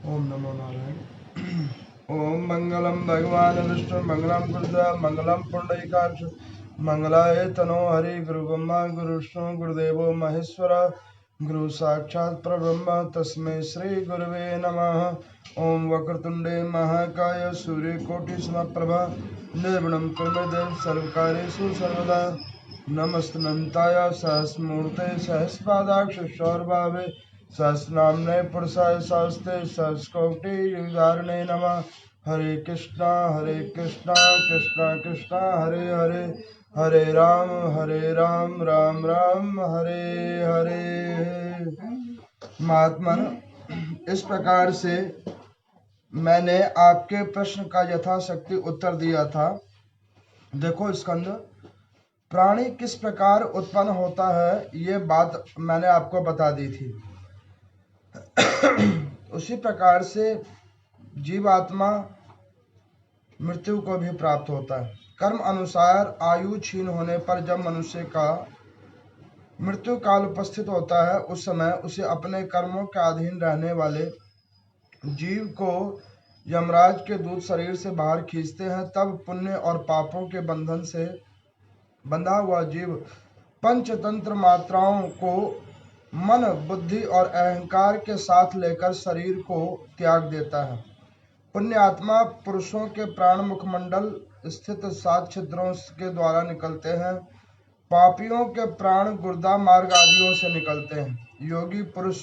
ओम नमो नारायण। ओम मंगलम भगवान विष्णु मंगलम गुरुदेव मंगलम पुंडरीकाक्ष मंगलाय तनो हरि गुरु ब्रह्मा गुरु विष्णु गुरुदेवो महेश्वर गुरु साक्षात् परब्रह्म तस्मै श्री गुरुवे नमः। ओम वक्रतुंडे महाकाय सूर्यकोटि समप्रभा निर्विघ्नं कुरु मे देव सर्वकार्येषु सर्वदा। नमस्तनन्ताय सहस्रमूर्ते सहस्रपादाक्ष शौर्भावे सहस्रनाम्ने पुरुषाय सहस्ते सहस्रकोटि युगार्णे नमः। हरे कृष्णा कृष्णा कृष्णा हरे हरे हरे राम राम राम हरे हरे। महात्मन, इस प्रकार से मैंने आपके प्रश्न का यथाशक्ति उत्तर दिया था। देखो स्कंद, प्राणी किस प्रकार उत्पन्न होता है ये बात मैंने आपको बता दी थी। उसी प्रकार से जीवात्मा मृत्यु को भी प्राप्त होता है। कर्म अनुसार आयु क्षीण होने पर जब मनुष्य का मृत्यु काल उपस्थित होता है, उस समय उसे अपने कर्मों के अधीन रहने वाले जीव को यमराज के दूत शरीर से बाहर खींचते हैं। तब पुण्य और पापों के बंधन से बंधा हुआ जीव पंचतंत्र मात्राओं को मन बुद्धि और अहंकार के साथ लेकर शरीर को त्याग देता है। पुण्यात्मा पुरुषों के प्राण मुखमंडल स्थित 7 छिद्रों के द्वारा निकलते हैं। पापियों के प्राण गुर्दा मार्ग आदियों से निकलते हैं। योगी पुरुष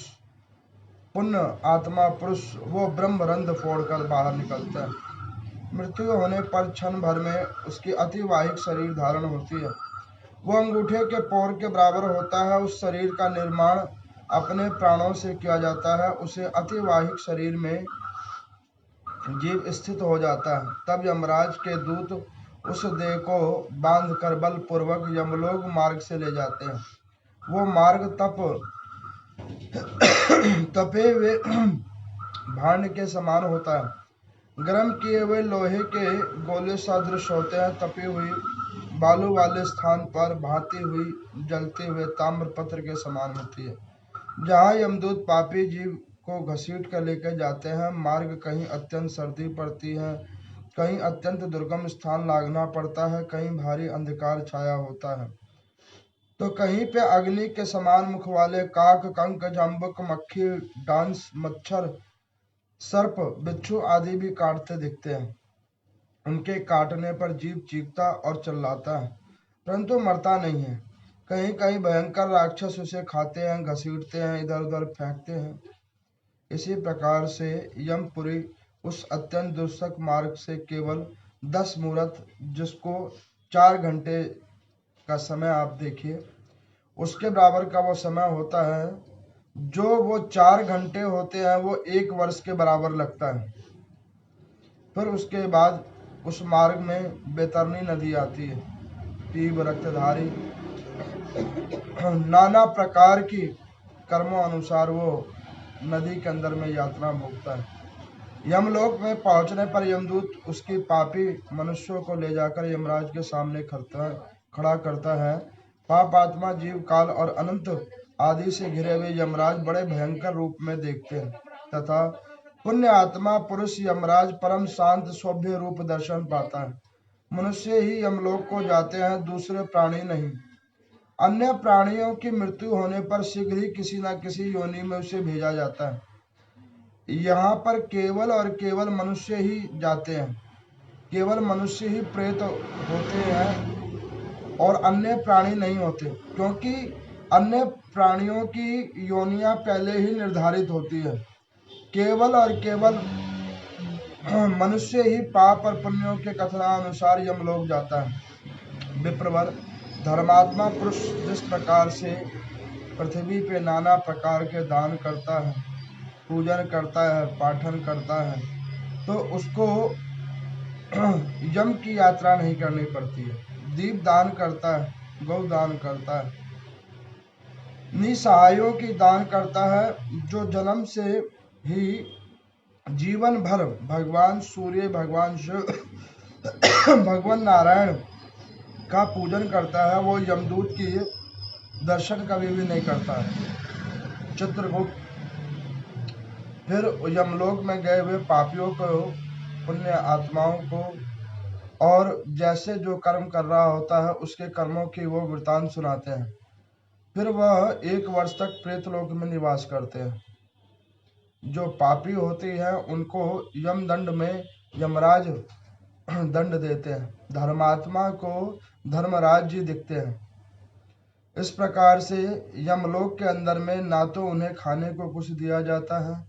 पुण्य आत्मा पुरुष वो ब्रह्मरंध्र फोड़कर बाहर निकलता है। मृत्यु होने पर क्षण भर में उसकी अतिवाहिक शरीर धारण होती है। वो अंगूठे के पोर के बराबर होता है। उस शरीर का निर्माण अपने प्राणों से किया जाता है। उसे अतिवाहिक शरीर में जीव स्थित हो जाता है। तब यमराज के दूत उस देह को बांधकर बलपूर्वक यमलोक मार्ग से ले जाते हैं। वो मार्ग तपे हुए भांड के समान होता है। गर्म किए हुए लोहे के गोले सदृश होते हैं। तपी हुई बालू वाले स्थान पर भाती हुई जलते हुए ताम्र पत्र के समान होती है। जहाँ यमदूत पापी जीव को घसीट कर लेकर जाते हैं, मार्ग कहीं अत्यंत सर्दी पड़ती है, कहीं अत्यंत दुर्गम स्थान लागना पड़ता है, कहीं भारी अंधकार छाया होता है, तो कहीं पे अग्नि के समान मुख वाले काक कंक जम्बुक मक्खी डांस मच्छर सर्प बिच्छू आदि भी काटते दिखते हैं। उनके काटने पर जीव चीखता और चिल्लाता है, परंतु मरता नहीं है। कहीं कहीं भयंकर राक्षस उसे खाते हैं, घसीटते हैं, इधर उधर फेंकते हैं। इसी प्रकार से यमपुरी उस अत्यंत दुस्सह मार्ग से केवल 10 मुहूर्त, जिसको 4 घंटे का समय आप देखिए, उसके बराबर का वो समय होता है। जो वो 4 घंटे होते हैं वो 1 वर्ष के बराबर लगता है। फिर उसके बाद उस मार्ग में बैतरणी नदी आती है। तीव्र रक्तधारी नाना प्रकार की कर्मों अनुसार वो नदी के अंदर में यात्रा भोगता है। यमलोक में पहुंचने पर यमदूत उसकी पापी मनुष्यों को ले जाकर यमराज के सामने खड़ा करता है। पाप आत्मा जीव काल और अनंत आदि से घिरे हुए यमराज बड़े भयंकर रूप में देखते हैं, तथा पुण्य आत्मा पुरुष यमराज परम शांत सभ्य रूप दर्शन पाता है। मनुष्य ही यमलोक को जाते हैं, दूसरे प्राणी नहीं। अन्य प्राणियों की मृत्यु होने पर शीघ्र ही किसी न किसी योनि में उसे भेजा जाता है। यहाँ पर केवल और केवल मनुष्य ही जाते हैं। केवल मनुष्य ही प्रेत होते हैं और अन्य प्राणी नहीं होते, क्योंकि अन्य प्राणियों की योनियां पहले ही निर्धारित होती है। केवल और केवल मनुष्य ही पाप और पुण्यों के कथनानुसार यमलोक जाता है। विप्रवर धर्मात्मा पुरुष जिस प्रकार से पृथ्वी पे नाना प्रकार के दान करता है, पूजन करता है, पाठन करता है, तो उसको यम की यात्रा नहीं करनी पड़ती है। दीप दान करता है, गौ दान करता है, निसहायों की दान करता है, जो जन्म से ही जीवन भर भगवान सूर्य, भगवान शिव, भगवान नारायण का पूजन करता है, वो यमदूत की दर्शन कभी भी नहीं करता है। चित्रगुप्त फिर यमलोक में गए हुए पापियों को, पुण्य आत्माओं को, और जैसे जो कर्म कर रहा होता है उसके कर्मों की वो वृतांत सुनाते हैं। फिर वह 1 वर्ष तक प्रेतलोक में निवास करते हैं। जो पापी होती है उनको यमदंड में यमराज दंड देते हैं। धर्मात्मा को धर्मराज जी दिखते हैं। इस प्रकार से यमलोक के अंदर में ना तो उन्हें खाने को कुछ दिया जाता है,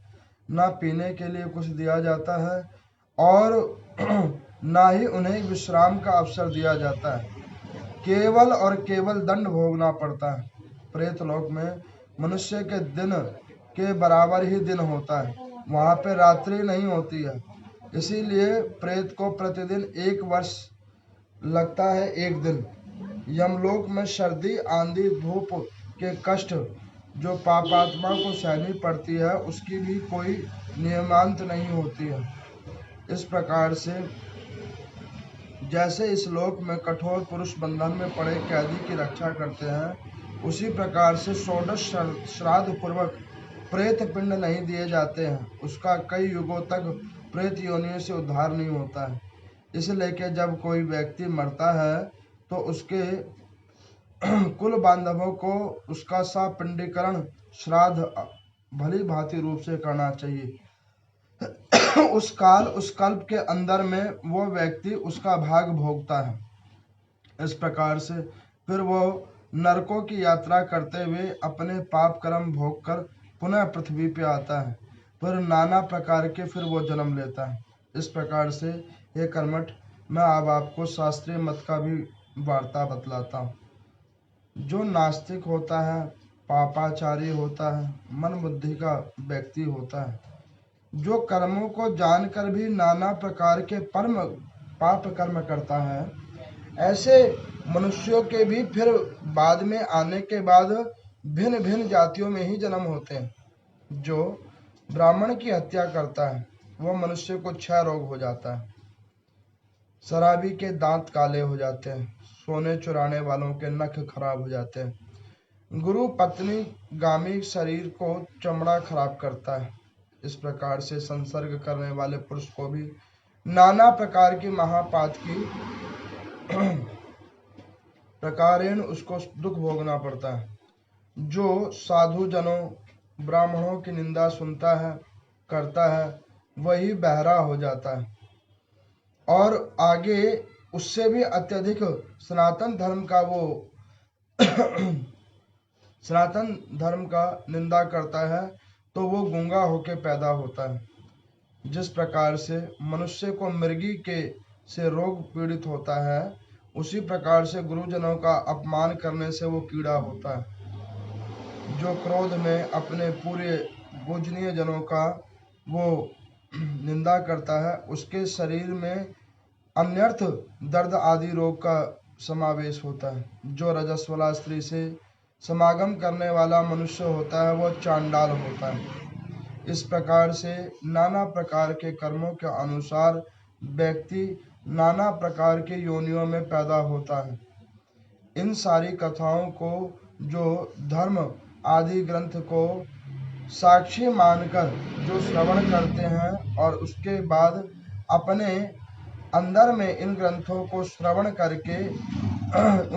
ना पीने के लिए कुछ दिया जाता है, और ना ही उन्हें विश्राम का अवसर दिया जाता है। केवल और केवल दंड भोगना पड़ता है। प्रेतलोक में मनुष्य के दिन के बराबर ही दिन होता है, वहां पे रात्रि नहीं होती है। इसीलिए प्रेत को प्रतिदिन 1 वर्ष लगता है 1 दिन। यमलोक में सर्दी, आंधी, धूप के कष्ट जो पापात्मा को सहनी पड़ती है उसकी भी कोई नियमांत नहीं होती है। इस प्रकार से जैसे इस लोक में कठोर पुरुष बंधन में पड़े कैदी की रक्षा करते हैं, उसी प्रकार से 16 श्राद्ध पूर्वक प्रेत पिंड नहीं दिए जाते हैं। उसका कई युगों तक प्रेत योनियों से उद्धार नहीं होता है। इसलिए कि जब कोई व्यक्ति मरता है तो उसके कुल बांधवों को उसका सपिंडीकरण श्राद्ध भली भांति रूप से करना चाहिए। उस कल्प के अंदर में वो व्यक्ति उसका भाग भोगता है। इस प्रकार से फिर वो नरकों की यात्रा करते हुए अपने पाप कर्म भोग कर पुनः पृथ्वी पे आता है। फिर नाना प्रकार के फिर वो जन्म लेता है। इस प्रकार से हे कर्मठ, मैं अब आपको शास्त्रीय मत का भी वार्ता बतलाता हूँ। जो नास्तिक होता है, पापाचारी होता है, मन बुद्धि का व्यक्ति होता है, जो कर्मों को जानकर भी नाना प्रकार के पाप कर्म करता है, ऐसे मनुष्यों के भी फिर बाद में आने के बाद भिन्न भिन्न जातियों में ही जन्म होते हैं। जो ब्राह्मण की हत्या करता है वो मनुष्य को क्षय रोग हो जाता है, शराबी के दांत काले हो जाते हैं, सोने चुराने वालों के नख खराब हो जाते हैं, गुरु पत्नी गामी शरीर को चमड़ा खराब करता है। इस प्रकार से संसर्ग करने वाले पुरुष को भी नाना प्रकार की महापात की प्रकारेण उसको दुख भोगना पड़ता है। जो साधु जनों ब्राह्मणों की निंदा सुनता है, करता है, वही बहरा हो जाता है और आगे उससे भी अत्यधिक सनातन धर्म का निंदा करता है तो वो गूंगा होके पैदा होता है। जिस प्रकार से मनुष्य को मृगी के से रोग पीड़ित होता है, उसी प्रकार से गुरुजनों का अपमान करने से वो कीड़ा होता है। जो क्रोध में अपने पूरे पूजनीय जनों का वो निंदा करता है, उसके शरीर में अन्यर्थ दर्द आदि रोग का समावेश होता है। जो रजस्वला स्त्री से समागम करने वाला मनुष्य होता है वो चांडाल होता है। इस प्रकार से नाना प्रकार के कर्मों के अनुसार व्यक्ति नाना प्रकार के योनियों में पैदा होता है। इन सारी कथाओं को जो धर्म आदि ग्रंथ को साक्षी मानकर जो श्रवण करते हैं और उसके बाद अपने अंदर में इन ग्रंथों को श्रवण करके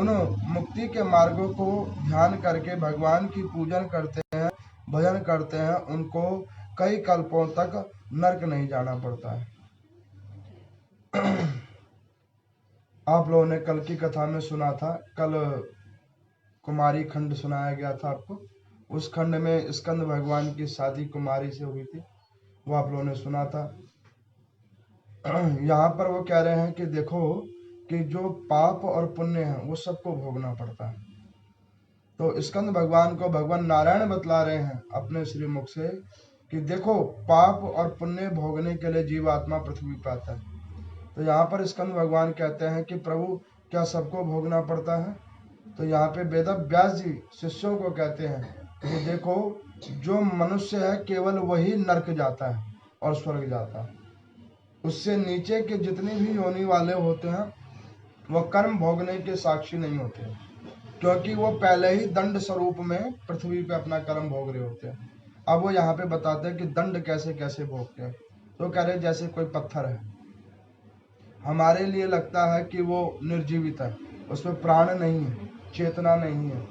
उन मुक्ति के मार्गों को ध्यान करके भगवान की पूजन करते हैं, भजन करते हैं, उनको कई कल्पों तक नरक नहीं जाना पड़ता है। आप लोगों ने कल की कथा में सुना था, कल कुमारी खंड सुनाया गया था आपको। उस खंड में स्कंद भगवान की शादी कुमारी से हुई थी, वो आप लोगों ने सुना था। यहाँ पर वो कह रहे हैं कि देखो कि जो पाप और पुण्य है वो सबको भोगना पड़ता है। तो स्कंद भगवान को भगवान नारायण बतला रहे हैं अपने श्री मुख से कि देखो पाप और पुण्य भोगने के लिए जीवात्मा पृथ्वी पर आता है। तो यहाँ पर स्कंद भगवान कहते हैं कि प्रभु क्या सबको भोगना पड़ता है? तो यहाँ पे वेद व्यास जी शिष्यों को कहते हैं कि देखो जो मनुष्य है केवल वही नरक जाता है और स्वर्ग जाता है। उससे नीचे के जितने भी योनि वाले होते हैं वो कर्म भोगने के साक्षी नहीं होते हैं, क्योंकि वो पहले ही दंड स्वरूप में पृथ्वी पे अपना कर्म भोग रहे होते हैं। अब वो यहाँ पे बताते हैं कि दंड कैसे कैसे भोगते हैं। तो कह रहे जैसे कोई पत्थर है, हमारे लिए लगता है कि वो निर्जीवित है, उसमें प्राण नहीं है, चेतना नहीं है,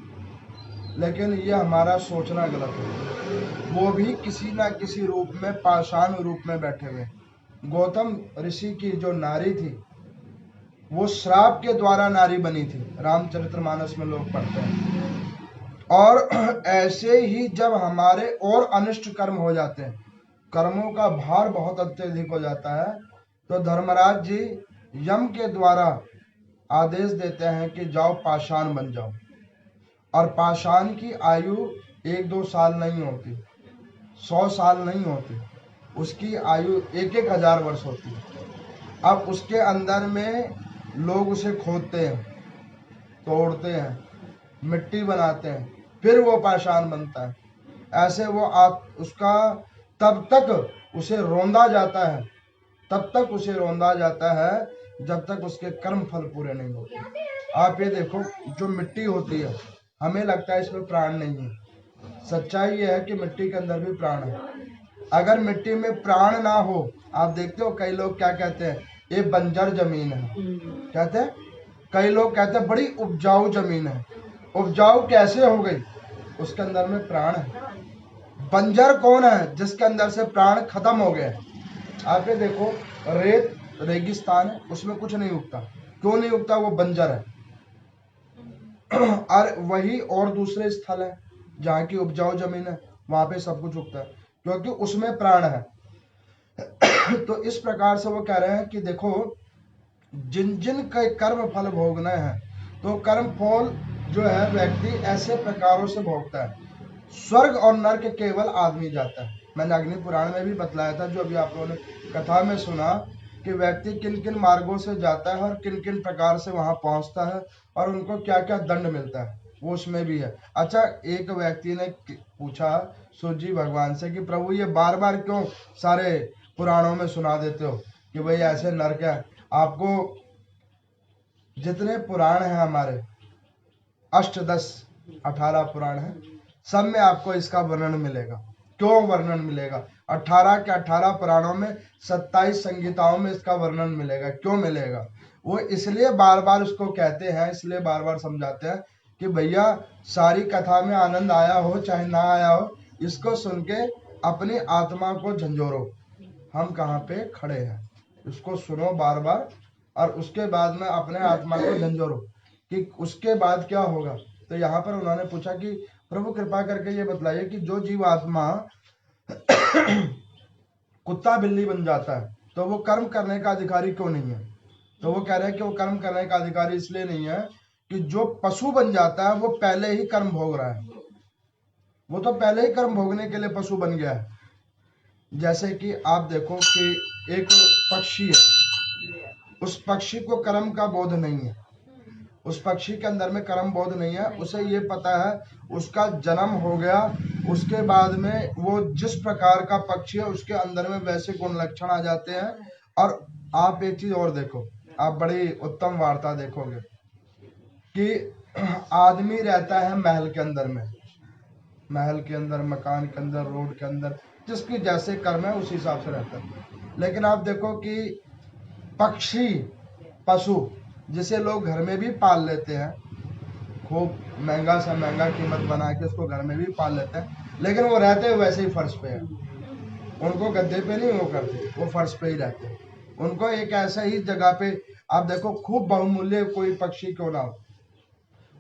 लेकिन ये हमारा सोचना गलत है। वो भी किसी ना किसी रूप में, पाषाण रूप में बैठे हुए। गौतम ऋषि की जो नारी थी वो श्राप के द्वारा नारी बनी थी, रामचरितमानस में लोग पढ़ते हैं। और ऐसे ही जब हमारे और अनिष्ट कर्म हो जाते हैं, कर्मों का भार बहुत अत्यधिक हो जाता है, तो धर्मराज जी यम के द्वारा आदेश देते हैं कि जाओ पाषाण बन जाओ। और पाषाण की आयु 1-2 साल नहीं होती, 100 साल नहीं होती, उसकी आयु 1-1 हजार वर्ष होती है। अब उसके अंदर में लोग उसे खोदते हैं, तोड़ते हैं, मिट्टी बनाते हैं, फिर वो पाषाण बनता है। ऐसे वो उसका तब तक उसे रौंदा जाता है, तब तक उसे रौंदा जाता है जब तक उसके कर्म फल पूरे नहीं होते। आप ये देखो, जो मिट्टी होती है, हमें लगता है इसमें प्राण नहीं है, सच्चाई ये है कि मिट्टी के अंदर भी प्राण है। अगर मिट्टी में प्राण ना हो, आप देखते हो कई लोग क्या कहते हैं, ये बंजर जमीन है, कहते हैं। कई लोग कहते हैं बड़ी उपजाऊ जमीन है। उपजाऊ कैसे हो गई? उसके अंदर में प्राण है। बंजर कौन है? जिसके अंदर से प्राण खत्म हो गए। आप ये देखो, रेत रेगिस्तान है, उसमें कुछ नहीं उगता। क्यों नहीं उगता? वो बंजर है। और वही और दूसरे स्थल है जहाँ की उपजाऊ जमीन है, वहां पे सब कुछ उगता है, क्योंकि उसमें प्राण है। तो इस प्रकार से वो कह रहे हैं कि देखो, जिन जिन के कर्म फल भोगने हैं, तो कर्म फल जो है व्यक्ति ऐसे प्रकारों से भोगता है। स्वर्ग और नर्क केवल आदमी जाता है। मैंने अग्नि पुराण में भी बतलाया था, जो अभी आप लोगों ने कथा में सुना, कि व्यक्ति किन किन मार्गों से जाता है और किन किन प्रकार से वहां पहुंचता है और उनको क्या क्या दंड मिलता है, वो उसमें भी है। अच्छा, एक व्यक्ति ने पूछा सूर्य जी भगवान से कि प्रभु ये बार बार क्यों सारे पुराणों में सुना देते हो कि भाई ऐसे नरक है? आपको जितने पुराण हैं हमारे, 8, 10, 18 पुराण है, सब में आपको इसका वर्णन मिलेगा। क्यों वर्णन मिलेगा? 18 के 18 पुराणों में 27 संगीताओं में इसका वर्णन मिलेगा। क्यों मिलेगा? वो इसलिए बार बार उसको कहते हैं, इसलिए बार बार समझाते हैं कि भैया सारी कथा में आनंद आया हो चाहे ना आया हो, इसको सुन के अपनी आत्मा को झंझोरो, हम कहाँ पे खड़े हैं, इसको सुनो बार बार, और उसके बाद में अपने आत्मा को झंझोरो कि उसके बाद क्या होगा। तो यहाँ पर उन्होंने पूछा कि प्रभु कृपा करके ये बतलाइए कि जो जीव आत्मा कुत्ता बिल्ली बन जाता है, तो वो कर्म करने का अधिकारी क्यों नहीं है? तो वो कह रहे हैं कि वो कर्म करने का अधिकारी इसलिए नहीं है कि जो पशु बन जाता है वो पहले ही कर्म भोग रहा है, वो तो पहले ही कर्म भोगने के लिए पशु बन गया है। जैसे कि आप देखो कि एक पक्षी है, उस पक्षी को कर्म का बोध नहीं है, उस पक्षी के अंदर में कर्म बोध नहीं है। उसे ये पता है उसका जन्म हो गया, उसके बाद में वो जिस प्रकार का पक्षी है उसके अंदर में वैसे गुण लक्षण आ जाते हैं। और आप एक चीज और देखो, आप बड़ी उत्तम वार्ता देखोगे कि आदमी रहता है महल के अंदर में, महल के अंदर, मकान के अंदर, रोड के अंदर, जिसकी जैसे कर्म है उस हिसाब से रहता है। लेकिन आप देखो कि पक्षी, पशु, जिसे लोग घर में भी पाल लेते हैं, खूब महंगा सा महंगा कीमत बना के उसको घर में भी पाल लेते हैं, लेकिन वो रहते हैं वैसे ही फर्श पे है। उनको गद्दे पे नहीं वो करते, वो फर्श पे ही रहते हैं। उनको एक ऐसा ही जगह पे, आप देखो खूब बहुमूल्य कोई पक्षी क्यों ना हो,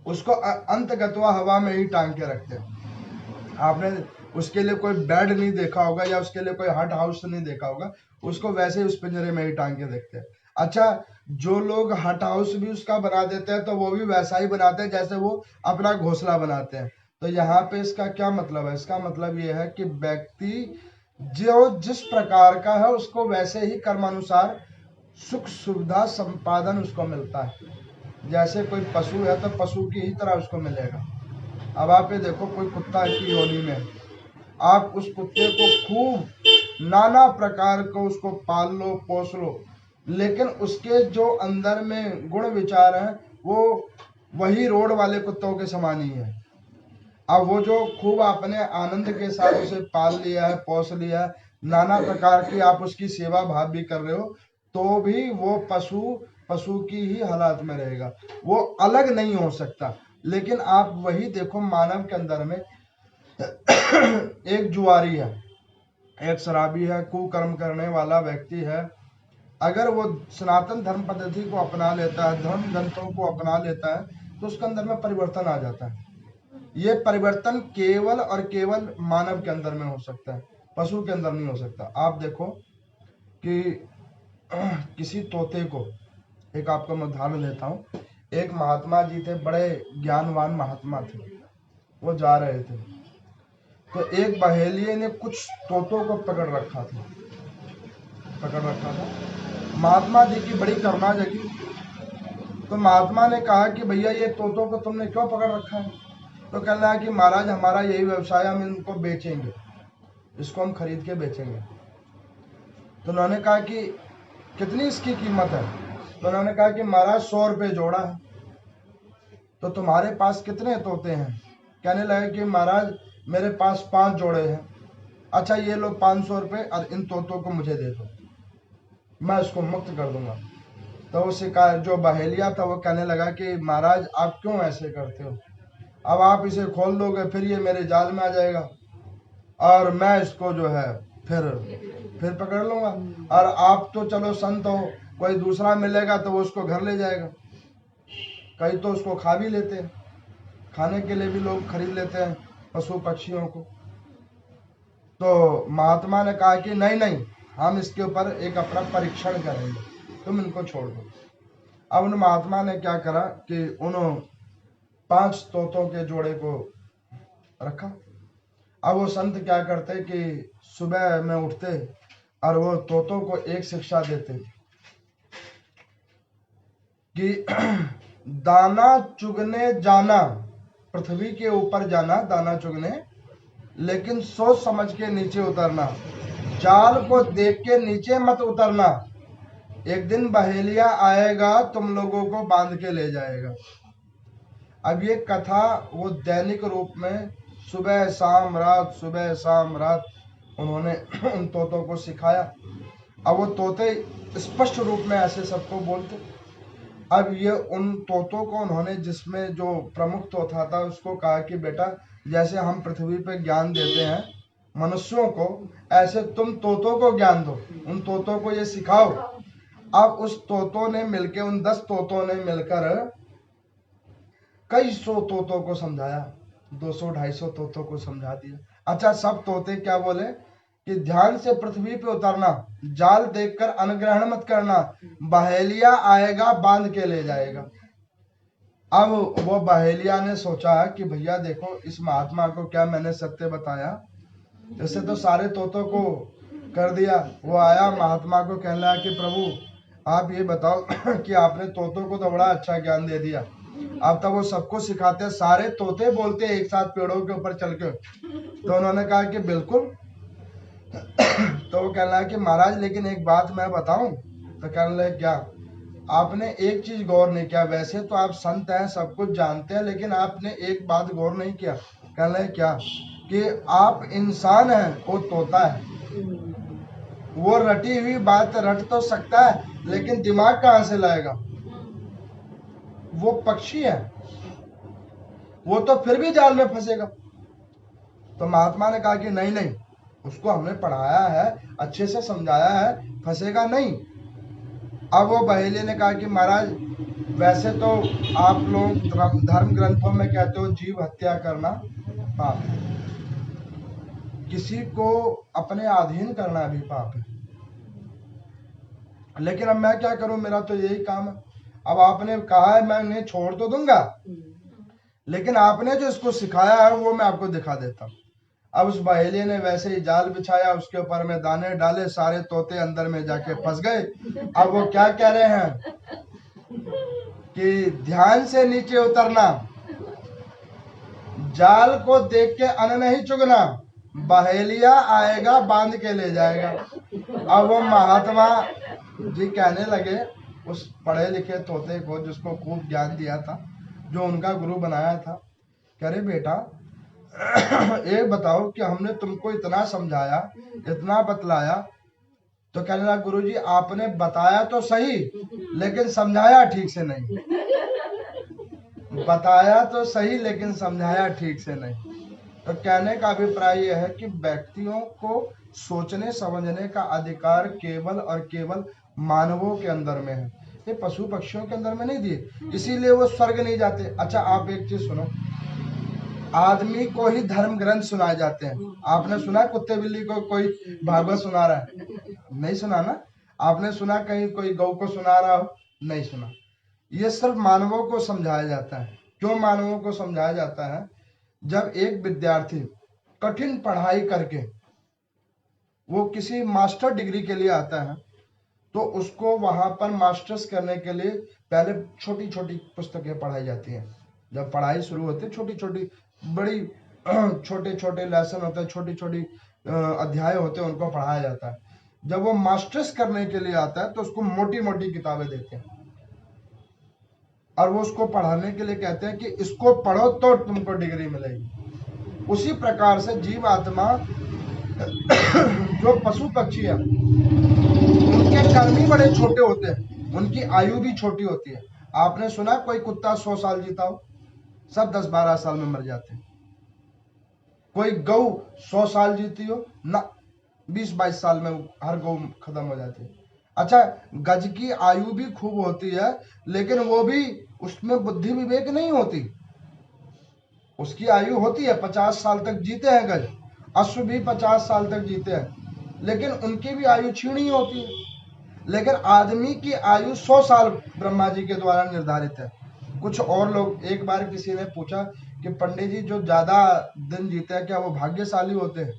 उसको अंतगतवा हवा में ही टांग के रखते हैं। आपने उसके लिए कोई बेड नहीं देखा होगा या उसके लिए कोई हट हाउस नहीं देखा होगा, उसको वैसे ही उस पिंजरे में ही टांग के देखते हैं। अच्छा, जो लोग हट हाउस भी उसका बना देते हैं तो वो भी वैसा ही बनाते हैं जैसे वो अपना घोंसला बनाते हैं। तो यहाँ पे इसका क्या मतलब है? इसका मतलब ये है कि व्यक्ति जो जिस प्रकार का है उसको वैसे ही कर्मानुसार सुख सुविधा संपादन उसको मिलता है। जैसे कोई पशु है तो पशु की ही तरह उसको मिलेगा। अब आप ये देखो, कोई कुत्ता की योनि में, आप उस कुत्ते को खूब नाना प्रकार को उसको पाल लो, पोस लो, लेकिन उसके जो अंदर में गुण विचार हैं वो वही रोड वाले कुत्तों के समान ही है। अब वो जो खूब आपने आनंद के साथ उसे पाल लिया है, पोस लिया है, नाना प्रकार की आप उसकी सेवा भाव भी कर रहे हो, तो भी वो पशु पशु की ही हालत में रहेगा, वो अलग नहीं हो सकता। लेकिन आप वही देखो, मानव के अंदर में एक जुआरी है, एक शराबी है, कुकर्म करने वाला व्यक्ति है, अगर वो सनातन धर्म पद्धति को अपना लेता है, धर्म ग्रंथों को अपना लेता है, तो उसके अंदर में परिवर्तन आ जाता है। ये परिवर्तन केवल और केवल मानव के अंदर में हो सकता है, पशु के अंदर नहीं हो सकता। आप देखो कि किसी तोते को, एक आपको मैं उदाहरण देता हूँ। एक महात्मा जी थे, बड़े ज्ञानवान महात्मा थे, वो जा रहे थे, तो एक बहेलिये ने कुछ तोतों को पकड़ रखा था। महात्मा जी की बड़ी करुणा जगी, तो महात्मा ने कहा कि भैया ये तोतों को तुमने क्यों पकड़ रखा है? तो कहने लगा कि महाराज हमारा यही व्यवसाय, हम इनको बेचेंगे, इसको हम खरीद के बेचेंगे। तो उन्होंने कहा कि कितनी इसकी कीमत है? तो उन्होंने कहा कि महाराज 100 रुपये जोड़ा है। तो तुम्हारे पास कितने तोते हैं? कहने लगे कि महाराज मेरे पास 5 जोड़े हैं। अच्छा ये लो 500 रुपये और इन तोतों को मुझे दे दो, मैं इसको मुक्त कर दूंगा। तो उसे कहा, जो बहेलिया था वो कहने लगा कि महाराज आप क्यों ऐसे करते हो? अब आप इसे खोल दोगे फिर ये मेरे जाल में आ जाएगा और मैं इसको जो है फिर पकड़ लूंगा, और आप तो चलो संत हो, कोई दूसरा मिलेगा तो वो उसको घर ले जाएगा, कई तो उसको खा भी लेते हैं, खाने के लिए भी लोग खरीद लेते हैं पशु पक्षियों को। तो महात्मा ने कहा कि नहीं नहीं, हम इसके ऊपर एक अपना परीक्षण करेंगे, तुम इनको छोड़ दो। अब उन महात्मा ने क्या करा कि उन 5 तोतों के जोड़े को रखा। अब वो संत क्या करते कि सुबह में उठते और वो तोतों को एक शिक्षा देते कि दाना चुगने जाना, पृथ्वी के ऊपर जाना दाना चुगने, लेकिन सोच समझ के नीचे उतरना, जाल को देख के नीचे मत उतरना, एक दिन बहेलिया आएगा तुम लोगों को बांध के ले जाएगा। अब ये कथा वो दैनिक रूप में सुबह शाम रात उन्होंने उन तोतों को सिखाया। अब वो तोते स्पष्ट रूप में ऐसे सबको बोलते। अब ये उन तोतों को उन्होंने, जिसमें जो प्रमुख तोता था उसको कहा कि बेटा जैसे हम पृथ्वी पे ज्ञान देते हैं मनुष्यों को, ऐसे तुम तोतों को ज्ञान दो, उन तोतों को ये सिखाओ। अब उस तोतों ने मिलकर, उन 10 तोतों ने मिलकर कई सौ तोतों को समझाया, 200-250 तोतों को समझा दिया। अच्छा सब तोते क्या बोले कि ध्यान से पृथ्वी पे उतरना, जाल देखकर अनुग्रहण मत करना, बहेलिया आएगा बांध के ले जाएगा। अब वो बहेलिया ने सोचा कि भैया देखो इस महात्मा को क्या मैंने सत्य बताया, इससे तो सारे तोतों को कर दिया। वो आया महात्मा को, कहने लगा कि प्रभु आप ये बताओ कि आपने तोतों को तो बड़ा अच्छा ज्ञान दे दिया, अब तो वो सबको सिखाते हैं, सारे तोते बोलते हैं एक साथ पेड़ों के ऊपर चल के। तो उन्होंने कहा कि बिल्कुल। तो वो कहने लगा कि महाराज लेकिन एक बात मैं बताऊं? तो कहने लगे क्या? आपने एक चीज गौर नहीं किया, वैसे तो आप संत हैं सब कुछ जानते हैं, लेकिन आपने एक बात गौर नहीं किया। कहने लगे क्या? कि आप इंसान हैं, वो तोता है, वो रटी हुई बात रट तो सकता है लेकिन दिमाग कहाँ से लाएगा? वो पक्षी है, वो तो फिर भी जाल में फंसेगा। तो महात्मा ने कहा कि नहीं नहीं, उसको हमने पढ़ाया है, अच्छे से समझाया है, फंसेगा नहीं। अब वो बहेली ने कहा कि महाराज वैसे तो आप लोग धर्म ग्रंथों में कहते हो जीव हत्या करना पाप है, किसी को अपने अधीन करना भी पाप है, लेकिन अब मैं क्या करूं, मेरा तो यही काम है। अब आपने कहा है मैं उन्हें छोड़ तो दूंगा, लेकिन आपने जो इसको सिखाया है वो मैं आपको दिखा देता हूँ। अब उस बहेलिये ने वैसे ही जाल बिछाया, उसके ऊपर में दाने डाले, सारे तोते अंदर में जाके फंस गए। अब वो क्या कह रहे हैं कि ध्यान से नीचे उतरना, जाल को देख के अन्न नहीं चुगना, बहेलिया आएगा बांध के ले जाएगा। अब वो महात्मा जी कहने लगे उस पढ़े लिखे तोते को, जिसको खूब ज्ञान दिया था, जो उनका गुरु बनाया था, कह रहे बेटा एक बताओ कि हमने तुमको इतना समझाया, इतना बतलाया, तो कहने लगा गुरुजी आपने बताया तो सही लेकिन समझाया ठीक से नहीं। बताया तो सही लेकिन समझाया ठीक से नहीं। तो कहने का अभिप्राय यह है कि व्यक्तियों को सोचने समझने का अधिकार केवल और केवल मानवों के अंदर में है, ये पशु पक्षियों के अंदर में नहीं दिए, इसीलिए वो स्वर्ग नहीं जाते। अच्छा आप एक चीज सुनो, आदमी को ही धर्म ग्रंथ सुनाए जाते हैं। आपने सुना कुत्ते बिल्ली को कोई भागवत सुना रहा है? नहीं सुना ना। आपने सुना कहीं कोई गौ को सुना रहा हो? नहीं सुना। ये सिर्फ मानवों को समझाया जाता है। क्यों मानवों को समझाया जाता है? जब एक विद्यार्थी कठिन पढ़ाई करके वो किसी मास्टर डिग्री के लिए आता है, तो उसको वहां पर मास्टर्स करने के लिए पहले छोटी छोटी पुस्तकें पढ़ाई जाती हैं। जब पढ़ाई शुरू होती है छोटी छोटी बड़ी छोटे छोटे लेसन होते हैं, छोटी छोटी अध्याय होते हैं, उनको पढ़ाया जाता है। जब वो मास्टर्स करने के लिए आता है तो उसको मोटी मोटी किताबें देते हैं और वो उसको पढ़ाने के लिए कहते हैं कि इसको पढ़ो तो तुमको डिग्री मिलेगी। उसी प्रकार से जीव आत्मा जो पशु पक्षी है उनके कर्म ही बड़े छोटे होते हैं, उनकी आयु भी छोटी होती है। आपने सुना कोई कुत्ता 100 साल जीता हो? सब 10-12 साल में मर जाते हैं। कोई गौ 100 साल जीती हो ना, 20-22 साल में हर गौ खत्म हो जाती है। अच्छा गज की आयु भी खूब होती है लेकिन वो भी उसमें बुद्धि विवेक नहीं होती। उसकी आयु होती है 50 साल तक जीते हैं गज, अश्व भी 50 साल तक जीते हैं लेकिन उनकी भी आयु क्षीण ही होती है। लेकिन आदमी की आयु 100 साल ब्रह्मा जी के द्वारा निर्धारित है। कुछ और लोग, एक बार किसी ने पूछा कि पंडित जी जो ज्यादा दिन जीते हैं क्या वो भाग्यशाली होते हैं?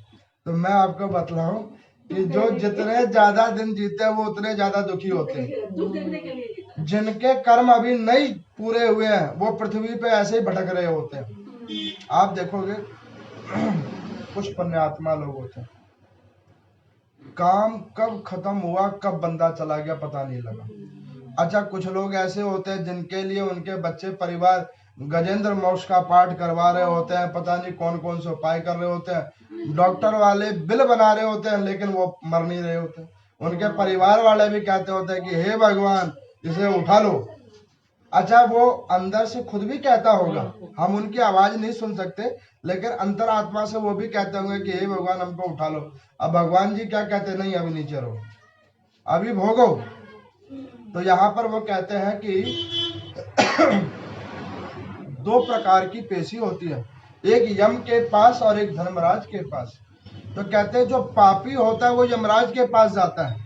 तो मैं आपको बतलाऊं कि जो जितने ज्यादा दिन जीते हैं वो उतने ज्यादा दुखी होते हैं। जिनके कर्म अभी नहीं पूरे हुए हैं वो पृथ्वी पे ऐसे ही भटक रहे होते हैं। आप देखोगे कुछ पुण्यात्मा लोग होते हैं, काम कब खत्म हुआ कब बंदा चला गया पता नहीं लगा। अच्छा कुछ लोग ऐसे होते हैं जिनके लिए उनके बच्चे परिवार गजेंद्र मोक्ष का पाठ करवा रहे होते हैं, पता नहीं कौन कौन से उपाय कर रहे होते हैं, डॉक्टर वाले बिल बना रहे होते हैं लेकिन वो मर नहीं रहे होते। उनके परिवार वाले भी कहते होते हैं कि हे भगवान इसे उठा लो। अच्छा वो अंदर से खुद भी कहता होगा, हम उनकी आवाज नहीं सुन सकते लेकिन अंतर आत्मा से वो भी कहते होंगे कि हे भगवान हमको उठा लो। अब भगवान जी क्या कहते हैं? नहीं अभी नीचे रहो, अभी भोगो। तो यहाँ पर वो कहते हैं कि दो प्रकार की पेशी होती है, एक यम के पास और एक धर्मराज के पास। तो कहते हैं जो पापी होता है वो यमराज के पास जाता है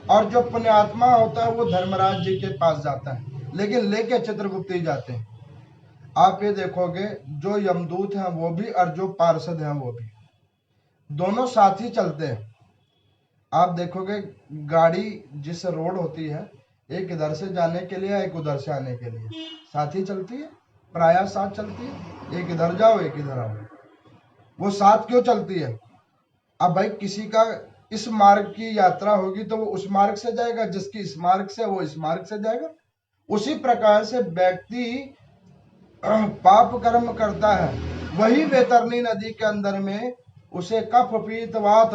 और जो पुण्यात्मा होता है वो धर्मराज जी के पास जाता है, लेकिन लेके चित्रगुप्त ही जाते हैं। आप ये देखोगे जो यमदूत हैं वो भी और जो पार्षद हैं वो भी, दोनों साथ ही चलते हैं। आप देखोगे गाड़ी जिस रोड होती है, एक इधर से जाने के लिए एक उधर से आने के लिए साथ ही चलती है, प्रायः साथ चलती है। एक इधर जाओ एक इधर आओ, वो साथ क्यों चलती है? अब भाई किसी का इस मार्ग की यात्रा होगी तो वो उस मार्ग से जाएगा, जिसकी इस मार्ग से वो इस मार्ग से जाएगा। उसी प्रकार से व्यक्ति पाप कर्म करता है, वही वैतरणी नदी के अंदर में उसे कफ पीत वात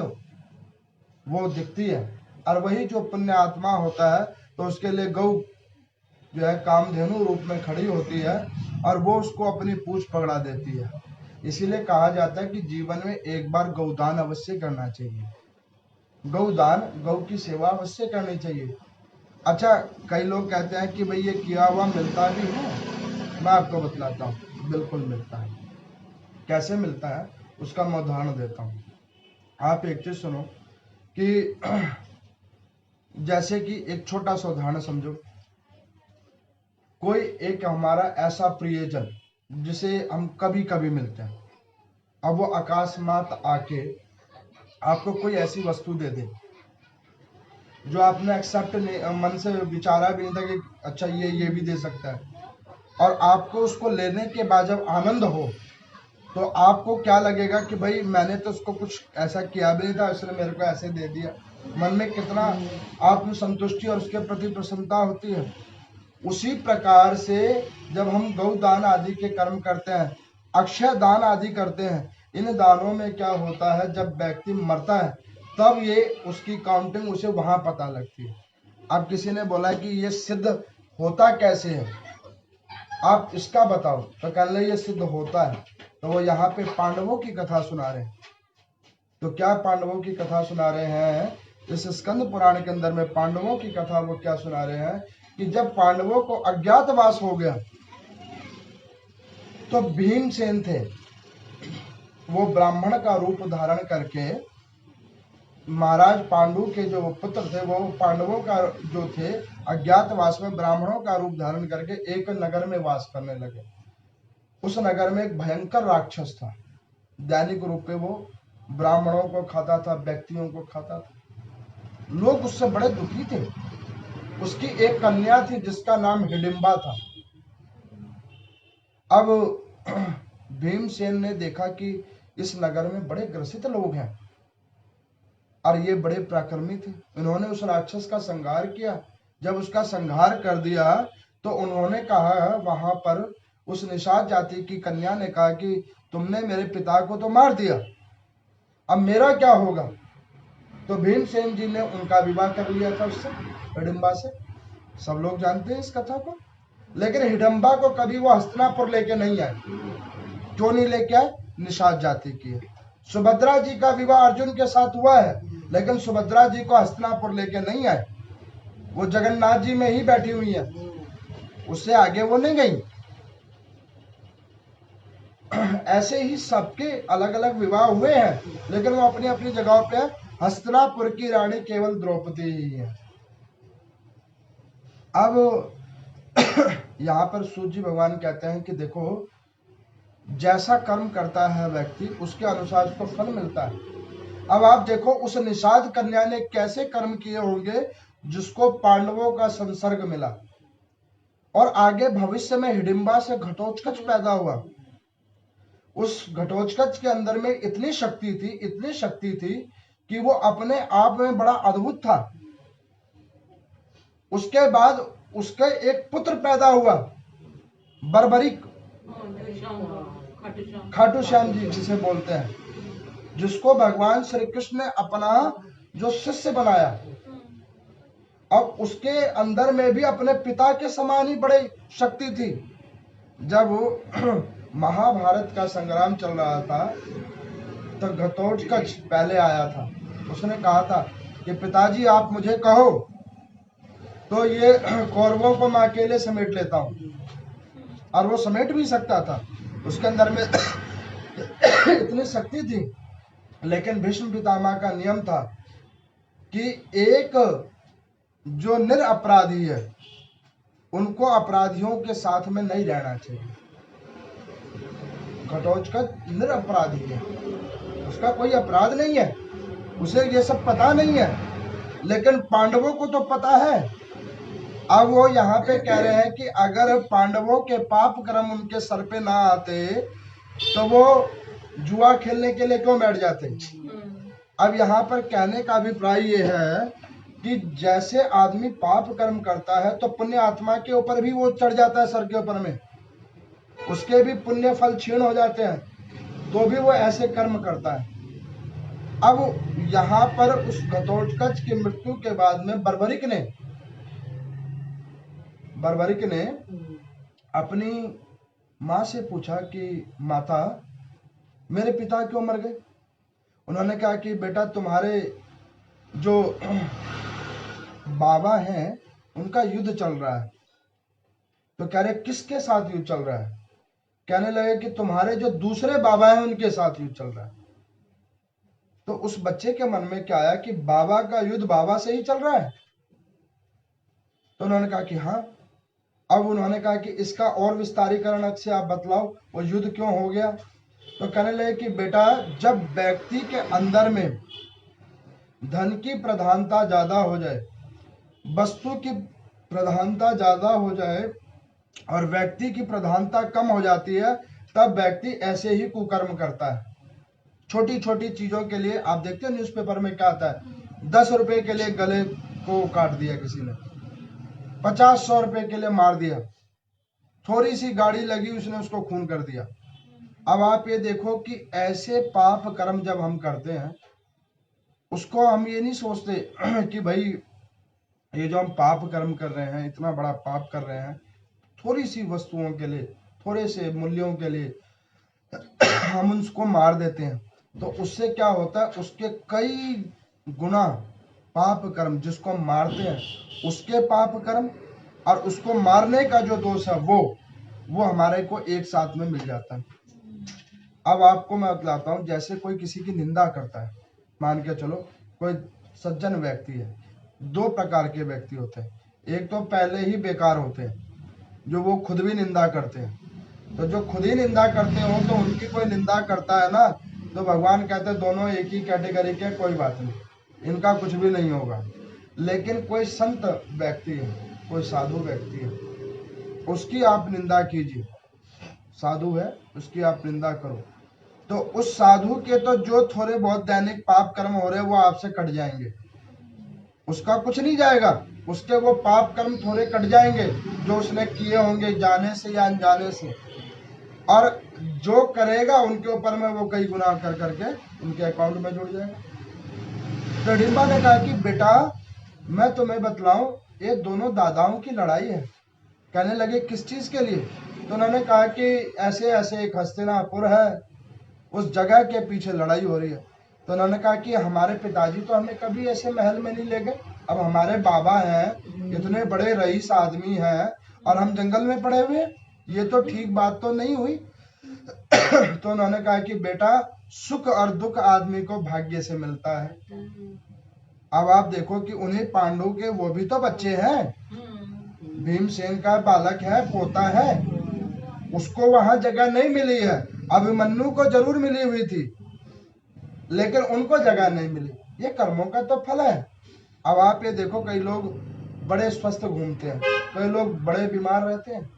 वो दिखती है, और वही जो पुण्य आत्मा होता है तो उसके लिए गौ जो है कामधेनु रूप में खड़ी होती है और वो उसको अपनी पूंछ पकड़ा देती है। इसीलिए कहा जाता है कि जीवन में एक बार गौदान अवश्य करना चाहिए। गौदान, गौ की सेवा अवश्य करनी चाहिए। अच्छा कई लोग कहते हैं कि भाई ये किया हुआ मिलता भी है। मैं आपको बतलाता हूँ, बिल्कुल मिलता है। कैसे मिलता है उसका मैं उदाहरण देता हूँ। आप एक चीज सुनो कि जैसे कि एक छोटा सा उदाहरण समझो, कोई एक हमारा ऐसा प्रियजन जिसे हम कभी कभी मिलते हैं, अब वो अकस्मात आके आपको कोई ऐसी वस्तु दे दे जो आपने एक्सेप्ट मन से विचारा भी नहीं था कि अच्छा ये भी दे सकता है, और आपको उसको लेने के बाद जब आनंद हो तो आपको क्या लगेगा कि भाई मैंने तो उसको कुछ ऐसा किया भी नहीं था, उसने मेरे को ऐसे दे दिया। मन में कितना आत्मसंतुष्टि और उसके प्रति प्रसन्नता होती है। उसी प्रकार से जब हम गौदान आदि के कर्म करते हैं अक्षय दान आदि करते हैं। इन दानों में क्या होता है, जब व्यक्ति मरता है तब ये उसकी काउंटिंग उसे वहां पता लगती है। अब किसी ने बोला कि ये सिद्ध होता कैसे है, आप इसका बताओ, तो कहने लगे ये सिद्ध होता है। तो वो यहाँ पे पांडवों की कथा सुना रहे हैं। तो क्या पांडवों की कथा सुना रहे हैं, इस स्कंद पुराण के अंदर में पांडवों की कथा वो क्या सुना रहे हैं कि जब पांडवों को अज्ञातवास हो गया तो भीमसेन थे, वो ब्राह्मण का रूप धारण करके महाराज पांडु के जो पुत्र थे वो पांडवों का जो थे अज्ञातवास में ब्राह्मणों का रूप धारण करके एक नगर में वास करने लगे। उस नगर में एक भयंकर राक्षस था, दैनिक रूप पे वो ब्राह्मणों को खाता था, व्यक्तियों को खाता था। लोग उससे बड़े दुखी थे। उसकी एक कन्या थी जिसका नाम हिडिंबा था। अब भीमसेन ने देखा कि इस नगर में बड़े ग्रसित लोग हैं और ये बड़े पराक्रमी थे। इन्होंने उस राक्षस का संहार किया। जब उसका संहार कर दिया तो उन्होंने कहा, वहां पर उस निषाद जाति की कन्या ने कहा कि तुमने मेरे पिता को तो मार दिया, अब मेरा क्या होगा। तो भीमसेन जी ने उनका विवाह कर लिया था उससे, हिडिंबा से। सब लोग जानते हैं इस कथा को। लेकिन हिडिंबा को कभी वो हस्तिनापुर लेके नहीं आए। क्यों नहीं लेके आए, निषाद जाति की। सुभद्रा जी का विवाह अर्जुन के साथ हुआ है, लेकिन सुभद्रा जी को हस्तिनापुर लेके नहीं आए। वो जगन्नाथ जी में ही बैठी हुई है, उससे आगे वो नहीं गई। ऐसे ही सबके अलग अलग विवाह हुए हैं, लेकिन वो अपनी अपनी जगह पे। हस्तिनापुर की रानी केवल द्रौपदी ही है। अब यहाँ पर सूर्य जी भगवान कहते हैं कि देखो, जैसा कर्म करता है व्यक्ति उसके अनुसार उसको फल मिलता है। अब आप देखो उस निषाद कन्या ने कैसे कर्म किए होंगे जिसको पांडवों का संसर्ग मिला, और आगे भविष्य में हिडिंबा से घटोत्कच पैदा हुआ। उस घटोत्कच के अंदर में इतनी शक्ति थी कि वो अपने आप में बड़ा अद्भुत था। उसके बाद उसके एक पुत्र पैदा हुआ, बर्बरिक, खाटू श्याम जी जिसे बोलते हैं, जिसको भगवान श्री कृष्ण ने अपना जो शिष्य बनाया। अब उसके अंदर में भी अपने पिता के समान ही बड़ी शक्ति थी। जब महाभारत का संग्राम चल रहा था तो घटोत्कच पहले आया था। उसने कहा था कि पिताजी आप मुझे कहो तो ये कौरवों को मैं अकेले समेट लेता हूँ, और वो समेट भी सकता था। उसके अंदर में इतनी शक्ति थी। लेकिन भीष्म पितामह का नियम था कि एक जो निरपराधी है उनको अपराधियों के साथ में नहीं रहना चाहिए। घटोत्कच निरपराधी है, उसका कोई अपराध नहीं है, उसे ये सब पता नहीं है, लेकिन पांडवों को तो पता है। अब वो यहाँ पे कह रहे हैं कि अगर पांडवों के पाप कर्म उनके सर पे ना आते तो वो जुआ खेलने के लिए क्यों बैठ जाते। अब यहाँ पर कहने का अभिप्राय ये है कि जैसे आदमी पाप कर्म करता है तो पुण्य आत्मा के ऊपर भी वो चढ़ जाता है, सर के ऊपर में उसके भी पुण्य फल क्षीण हो जाते हैं, तो भी वो ऐसे कर्म करता है। अब यहाँ पर उस घटोत्कच की मृत्यु के बाद में बर्बरिक ने अपनी माँ से पूछा कि माता मेरे पिता क्यों मर गए। उन्होंने कहा कि बेटा तुम्हारे जो बाबा हैं उनका युद्ध चल रहा है। तो कह रहे किसके साथ युद्ध चल रहा है। कहने लगे कि तुम्हारे जो दूसरे बाबा हैं उनके साथ युद्ध चल रहा है। तो उस बच्चे के मन में क्या आया कि बाबा का युद्ध बाबा से ही चल रहा है। तो उन्होंने कहा कि हाँ। अब उन्होंने कहा कि इसका और विस्तारीकरण अच्छे आप बतलाओ, वो युद्ध क्यों हो गया। तो कहने लगे कि बेटा जब व्यक्ति के अंदर में धन की प्रधानता ज्यादा हो जाए, वस्तु की प्रधानता ज्यादा हो जाए और व्यक्ति की प्रधानता कम हो जाती है, तब व्यक्ति ऐसे ही कुकर्म करता है। छोटी छोटी चीजों के लिए आप देखते हैं न्यूज़पेपर में क्या आता है, 10 रुपए के लिए गले को काट दिया किसी ने, 50-100 रुपए के लिए मार दिया, थोड़ी सी गाड़ी लगी उसने उसको खून कर दिया। अब आप ये देखो कि ऐसे पाप कर्म जब हम करते हैं, उसको हम ये नहीं सोचते कि भाई ये जो हम पाप कर्म कर रहे हैं, इतना बड़ा पाप कर रहे हैं, थोड़ी सी वस्तुओं के लिए, थोड़े से मूल्यों के लिए हम उसको मार देते हैं, तो उससे क्या होता है, उसके कई गुना पाप कर्म, जिसको हम मारते हैं उसके पाप कर्म और उसको मारने का जो दोष है वो हमारे को एक साथ में मिल जाता है। अब आपको मैं बतलाता हूँ, जैसे कोई किसी की निंदा करता है, मान के चलो कोई सज्जन व्यक्ति है। दो प्रकार के व्यक्ति होते हैं, एक तो पहले ही बेकार होते हैं, जो वो खुद भी निंदा करते हैं। तो जो खुद ही निंदा करते हो तो उनकी कोई निंदा करता है ना, तो भगवान कहते हैं दोनों एक ही कैटेगरी के, कोई बात नहीं, इनका कुछ भी नहीं होगा। लेकिन कोई संत व्यक्ति है, कोई साधु व्यक्ति है, उसकी आप निंदा कीजिए, साधु है उसकी आप निंदा करो, तो उस साधु के तो जो थोड़े बहुत दैनिक पाप कर्म हो रहे हैं वो आपसे कट जाएंगे, उसका कुछ नहीं जाएगा, उसके वो पाप कर्म थोड़े कट जाएंगे जो उसने किए होंगे जाने से या अनजाने से, और जो करेगा उनके ऊपर में वो कई गुना कर करके उनके अकाउंट में जुड़ जाएगा। तो डिम्बा ने कहा कि बेटा मैं तुम्हें बतलाऊं, ये दोनों दादाओं की लड़ाई है। कहने लगे किस चीज के लिए? तो उन्होंने कहा कि ऐसे ऐसे एक हस्तिनापुर है, उस जगह के पीछे लड़ाई हो रही है। तो उन्होंने कहा कि हमारे पिताजी तो हमें कभी ऐसे महल में नहीं ले गए, अब हमारे बाबा हैं, इतने बड़े रईस आदमी हैं और हम जंगल में पड़े हुए हैं, ये तो ठीक बात तो नहीं हुई। तो उन्होंने कहा कि बेटा सुख और दुख आदमी को भाग्य से मिलता है। अब आप देखो कि उन्हीं पांडु के वो भी तो बच्चे हैं, भीमसेन का बालक है, पोता है, उसको वहां जगह नहीं मिली है। अभिमन्यु को जरूर मिली हुई थी लेकिन उनको जगह नहीं मिली, ये कर्मों का तो फल है। अब आप ये देखो कई लोग बड़े स्वस्थ घूमते हैं, कई लोग बड़े बीमार रहते हैं।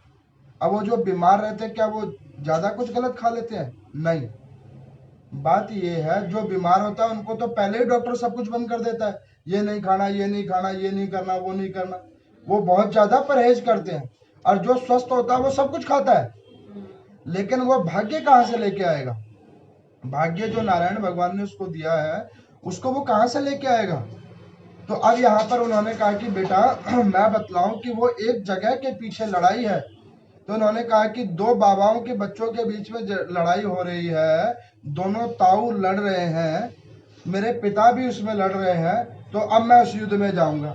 अब वो जो बीमार रहते हैं क्या वो ज्यादा कुछ गलत खा लेते हैं? नहीं, बात ये है जो बीमार होता है उनको तो पहले ही डॉक्टर सब कुछ बंद कर देता है, ये नहीं खाना, ये नहीं खाना, ये नहीं करना, वो नहीं करना, वो बहुत ज्यादा परहेज करते हैं। और जो स्वस्थ होता है वो सब कुछ खाता है, लेकिन वो भाग्य कहाँ से लेके आएगा? भाग्य जो नारायण भगवान ने उसको दिया है उसको वो कहाँ से लेके आएगा? तो अब यहाँ पर उन्होंने कहा कि बेटा मैं बतलाऊं कि वो एक जगह के पीछे लड़ाई है। तो उन्होंने कहा कि दो बाबाओं के बच्चों के बीच में लड़ाई हो रही है, दोनों ताऊ लड़ रहे हैं, मेरे पिता भी उसमें लड़ रहे हैं, तो अब मैं उस युद्ध में जाऊंगा।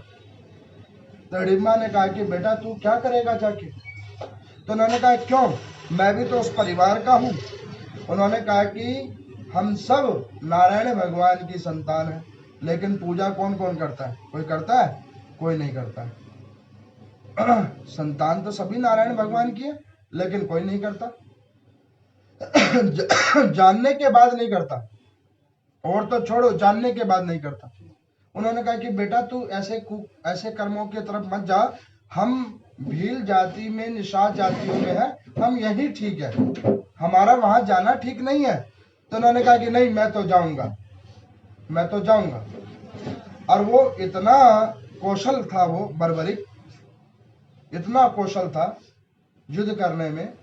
तो डिम्बा ने कहा कि बेटा तू क्या करेगा जाके? तो उन्होंने कहा क्यों, मैं भी तो उस परिवार का हूँ। उन्होंने कहा कि हम सब नारायण भगवान की संतान है, लेकिन पूजा कौन कौन करता है? कोई करता है? कोई नहीं करता है। संतान तो सभी नारायण भगवान की है लेकिन कोई नहीं करता। जानने के बाद नहीं करता, और तो छोड़ो जानने के बाद नहीं करता। उन्होंने कहा कि बेटा तू ऐसे कर्मों की तरफ मत जा, हम भील जाति में निषाद जातियों में है, हम यही ठीक है, हमारा वहां जाना ठीक नहीं है। तो उन्होंने कहा कि नहीं मैं तो जाऊंगा, मैं तो जाऊंगा। और वो इतना कौशल था, वो बर्बरिक इतना कौशल था युद्ध करने में।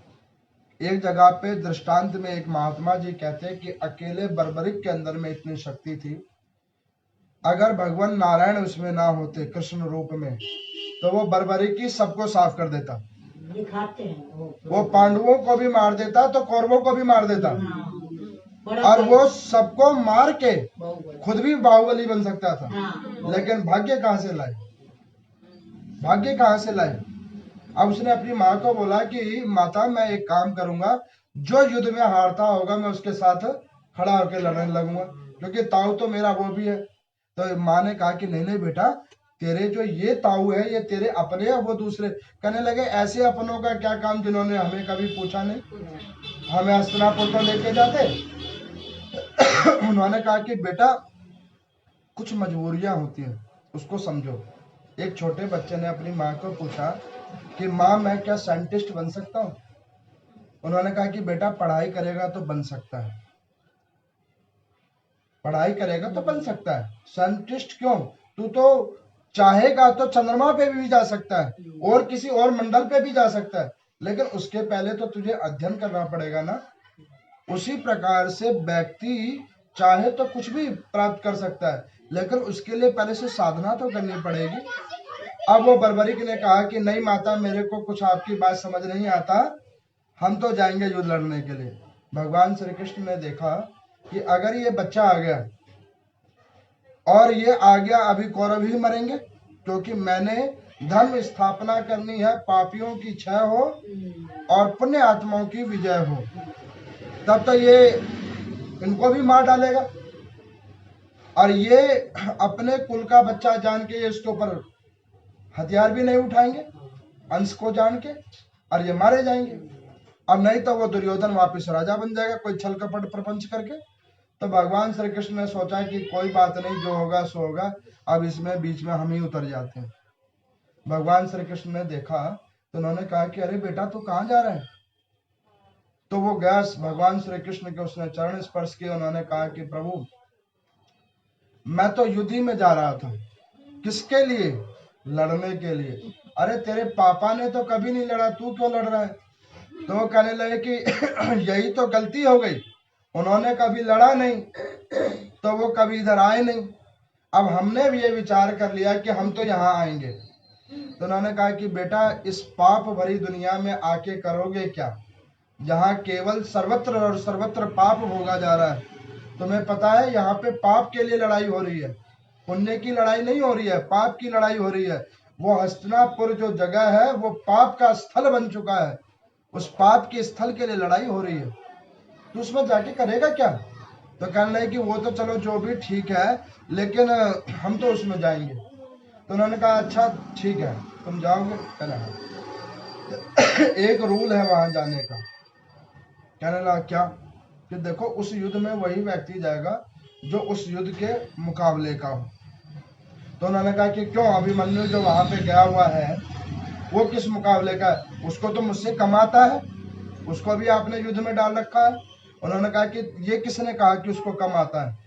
एक जगह पे दृष्टांत में एक महात्मा जी कहते हैं कि अकेले बर्बरिक के अंदर में इतनी शक्ति थी, अगर भगवान नारायण उसमें ना होते कृष्ण रूप में तो वो बर्बरिक ही सबको साफ कर देता, दिखाते हैं वो पांडवों को भी मार देता तो कौरवों को भी मार देता, और वो सबको मार के खुद भी बाहुबली बन सकता था। लेकिन भाग्य कहाँ से लाए? भाग्य कहाँ से लाए? अब उसने अपनी माँ को बोला कि माता मैं एक काम करूंगा, जो युद्ध में हारता होगा मैं उसके साथ खड़ा होकर लड़ने लगूंगा, क्योंकि ताऊ तो मेरा वो भी है। तो माँ ने कहा कि नहीं नहीं बेटा, तेरे जो ये ताऊ है ये तेरे अपने है, वो दूसरे। कहने लगे ऐसे अपनों का क्या काम जिन्होंने हमें कभी पूछा नहीं, हमें हस्तिनापुर तो लेके जाते। उन्होंने कहा कि बेटा कुछ मजबूरियां होती हैं, उसको समझो। एक छोटे बच्चे ने अपनी माँ को पूछा कि माँ मैं क्या साइंटिस्ट बन सकता हूँ? उन्होंने कहा कि बेटा पढ़ाई करेगा तो बन सकता है, पढ़ाई करेगा तो बन सकता है, साइंटिस्ट क्यों, तू तो चाहेगा तो चंद्रमा पे भी जा सकता है और किसी और मंडल पे भी जा सकता है, लेकिन उसके पहले तो तुझे अध्ययन करना पड़ेगा ना। उसी प्रकार से व्यक्ति चाहे तो कुछ भी प्राप्त कर सकता है, लेकिन उसके लिए पहले से साधना तो करनी पड़ेगी। अब वो बर्बरिक ने कहा कि नहीं माता, मेरे को कुछ आपकी बात समझ नहीं आता, हम तो जाएंगे युद्ध लड़ने के लिए। भगवान श्री कृष्ण ने देखा कि अगर ये बच्चा आ गया और ये आ गया, अभी कौरव ही मरेंगे, क्योंकि मैंने धर्म स्थापना करनी है, पापियों की क्षय हो और पुण्य आत्माओं की विजय हो, तब तो ये इनको भी मार डालेगा। और ये अपने कुल का बच्चा जान के इसके ऊपर हथियार भी नहीं उठाएंगे, अंश को जान के, और ये मारे जाएंगे। और नहीं तो वो दुर्योधन वापस राजा बन जाएगा कोई छल कपट प्रपंच करके। तो भगवान श्री कृष्ण ने सोचा कि कोई बात नहीं, जो होगा सो होगा, अब इसमें बीच में हम ही उतर जाते हैं। भगवान श्री कृष्ण ने देखा तो उन्होंने कहा कि अरे बेटा, तू कहाँ जा रहा है? तो वो गया भगवान श्री कृष्ण के, उसने चरण स्पर्श किए। उन्होंने कहा कि प्रभु, मैं तो युद्ध ही में जा रहा था। किसके लिए? लड़ने के लिए। अरे तेरे पापा ने तो कभी नहीं लड़ा, तू क्यों लड़ रहा है? तो वो कहने लगे कि यही तो गलती हो गई, उन्होंने कभी लड़ा नहीं तो वो कभी इधर आए नहीं। अब हमने भी ये विचार कर लिया कि हम तो यहाँ आएंगे। तो उन्होंने कहा कि बेटा, इस पाप भरी दुनिया में आके करोगे क्या, जहाँ केवल सर्वत्र और सर्वत्र पाप भोगा जा रहा है। तुम्हें पता है यहाँ पे पाप के लिए लड़ाई हो रही है, पुण्य की लड़ाई नहीं हो रही है, पाप की लड़ाई हो रही है। वो हस्तिनापुर जो जगह है वो पाप का स्थल बन चुका है, उस पाप के स्थल के लिए लड़ाई हो रही है, तो उसमें जाके करेगा क्या? तो कहने लगे कि वो तो चलो जो भी ठीक है, लेकिन हम तो उसमें जाएंगे। तो उन्होंने कहा अच्छा ठीक है, तुम जाओगे? कहना है एक रूल है वहां जाने का। कहने लगा क्या? कि देखो, उस युद्ध में वही व्यक्ति जाएगा जो उस युद्ध के मुकाबले का हो। तो उन्होंने कहा कि क्यों, अभिमन्यु जो वहां पे गया हुआ है वो किस मुकाबले का है? उसको तो मुझसे कम आता है, उसको भी आपने युद्ध में डाल रखा है। उन्होंने कहा कि ये किसने कहा कि उसको कम आता है?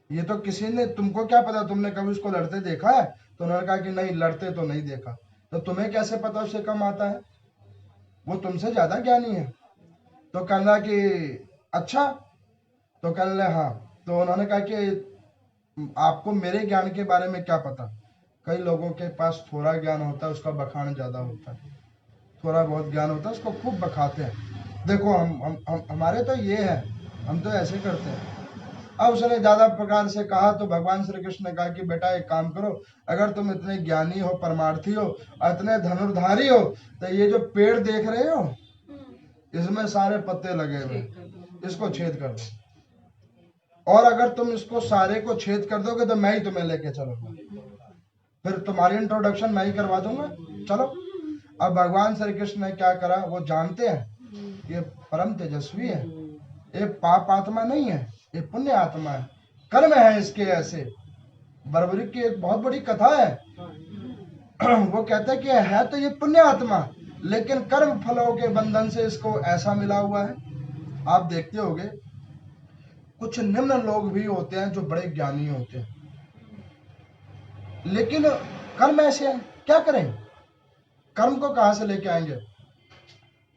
ये तो किसी ने, तुमको क्या पता, तुमने कभी उसको लड़ते देखा है? तो उन्होंने कहा कि नहीं, लड़ते तो नहीं देखा। तो तुम्हें कैसे पता उसे कम आता है? वो तुमसे ज्यादा ज्ञानी है। तो कहने लगा कि अच्छा। तो कहने लगा हाँ। तो उन्होंने कहा कि आपको मेरे ज्ञान के बारे में क्या पता? कई लोगों के पास थोड़ा ज्ञान होता है, उसका बखान ज्यादा होता है, थोड़ा बहुत ज्ञान होता है उसको खूब बखाते हैं। देखो हम हमारे तो ये है, हम तो ऐसे करते हैं। अब उसने ज्यादा प्रकार से कहा तो भगवान श्री कृष्ण ने कहा कि बेटा एक काम करो, अगर तुम इतने ज्ञानी हो, परमार्थी हो, इतने धनुर्धारी हो, तो ये जो पेड़ देख रहे हो इसमें सारे पत्ते लगे हुए, इसको छेद कर दो। और अगर तुम इसको सारे को छेद कर दोगे तो मैं ही तुम्हें लेके चलूंगा, फिर तुम्हारी इंट्रोडक्शन मैं ही करवा दूंगा, चलो। अब भगवान श्री कृष्ण ने क्या करा, वो जानते हैं ये परम तेजस्वी है, ये पाप आत्मा नहीं है, ये पुण्य आत्मा है, कर्म है इसके ऐसे। बर्बरिक की एक बहुत बड़ी कथा है। वो कहते हैं कि है तो ये पुण्य आत्मा, लेकिन कर्म फलों के बंधन से इसको ऐसा मिला हुआ है। आप देखते होंगे कुछ निम्न लोग भी होते हैं जो बड़े ज्ञानी होते हैं, लेकिन कर्म ऐसे हैं, क्या करें? कर्म को कहां से लेके आएंगे?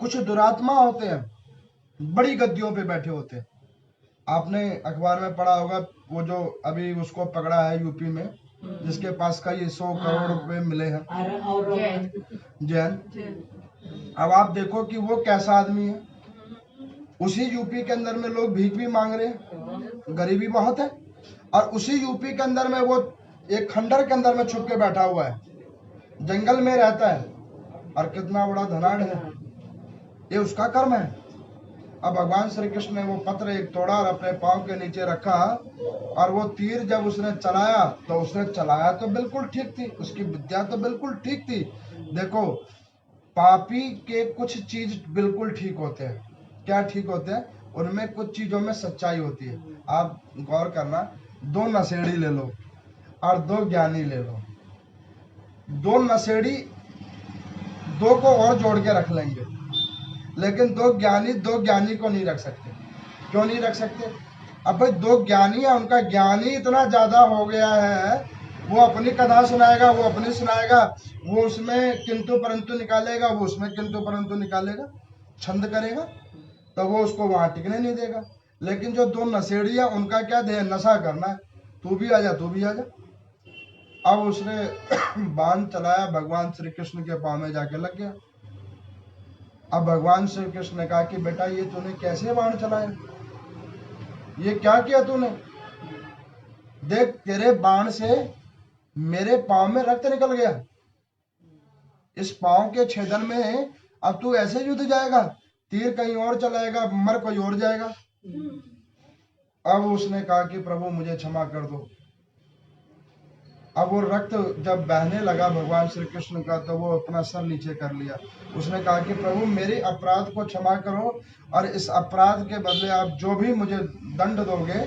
कुछ दुरात्मा होते हैं, बड़ी गद्दियों पे बैठे होते हैं। आपने अखबार में पढ़ा होगा, वो जो अभी उसको पकड़ा है यूपी में, जिसके पास का ये 100 करोड़ रुपए मिले हैं, जैन। अब आप देखो कि वो कैसा आदमी है। उसी यूपी के अंदर में लोग भीख भी मांग रहे हैं, गरीबी बहुत है, और उसी यूपी के अंदर में वो एक खंडर के अंदर में छुप के बैठा हुआ है, जंगल में रहता है, और कितना बड़ा धनाढ़ है। ये उसका कर्म है। अब भगवान श्री कृष्ण ने वो पत्र एक तोड़ा और अपने पांव के नीचे रखा, और वो तीर जब उसने चलाया तो उसने चलाया तो बिल्कुल ठीक थी, उसकी विद्या तो बिल्कुल ठीक थी। देखो, पापी के कुछ चीज बिल्कुल ठीक होते हैं। क्या ठीक होते हैं? उनमें कुछ चीजों में सच्चाई होती है। आप गौर करना, 2 नशेड़ी ले लो और 2 ज्ञानी ले लो, 2 नशेड़ी 2 को और जोड़ के रख लेंगे, लेकिन 2 ज्ञानी को नहीं रख सकते। क्यों नहीं रख सकते? अब भाई 2 ज्ञानी है, उनका ज्ञान ही इतना ज्यादा हो गया है, वो अपनी कथा सुनाएगा, वो अपनी सुनाएगा, वो उसमें किंतु परंतु निकालेगा, वो उसमें किंतु परंतु निकालेगा, छंद करेगा। तो वो उसको वहां टिकने नहीं देगा। लेकिन जो दो नशेड़ी है उनका क्या ध्येय, नशा करना है, तू भी आजा तू भी आजा। अब उसने बाण चलाया, भगवान श्री कृष्ण के पांव में जाके लग गया। अब भगवान श्री कृष्ण ने कहा कि बेटा ये तूने कैसे बाण चलाया, ये क्या किया तूने, देख तेरे बाण से मेरे पांव में रक्त निकल गया, इस पांव के छेदन में अब तू ऐसे युद्ध जाएगा, तीर कहीं और चलाएगा, मर कोई और जाएगा। अब उसने कहा कि प्रभु मुझे क्षमा कर दो। अब वो रक्त जब बहने लगा भगवान श्री कृष्ण का, तो वो अपना सर नीचे कर लिया। उसने कहा कि प्रभु मेरे अपराध को क्षमा करो और इस अपराध के बदले आप जो भी मुझे दंड दोगे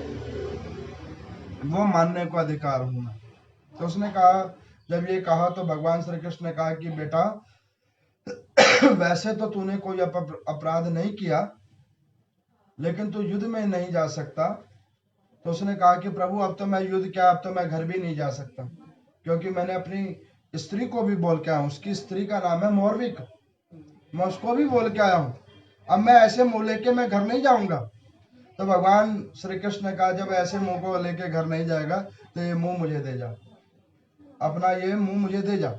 वो मानने को अधिकार हूं मैं। तो उसने कहा, जब ये कहा तो भगवान श्री कृष्ण ने कहा कि बेटा वैसे तो तूने कोई अपराध नहीं किया, लेकिन तू युद्ध में नहीं जा सकता। तो उसने कहा कि प्रभु अब तो मैं युद्ध क्या, अब तो मैं घर भी नहीं जा सकता, क्योंकि मैंने अपनी स्त्री को भी बोल के आया हूँ, उसकी स्त्री का नाम है मोरविक, मैं उसको भी बोल के आया हूँ, अब मैं ऐसे मुंह लेके मैं घर नहीं जाऊंगा। तो भगवान श्री कृष्ण ने कहा जब ऐसे मुंह को लेके घर नहीं जाएगा तो ये मुंह मुझे दे जा, अपना ये मुंह मुझे दे जा।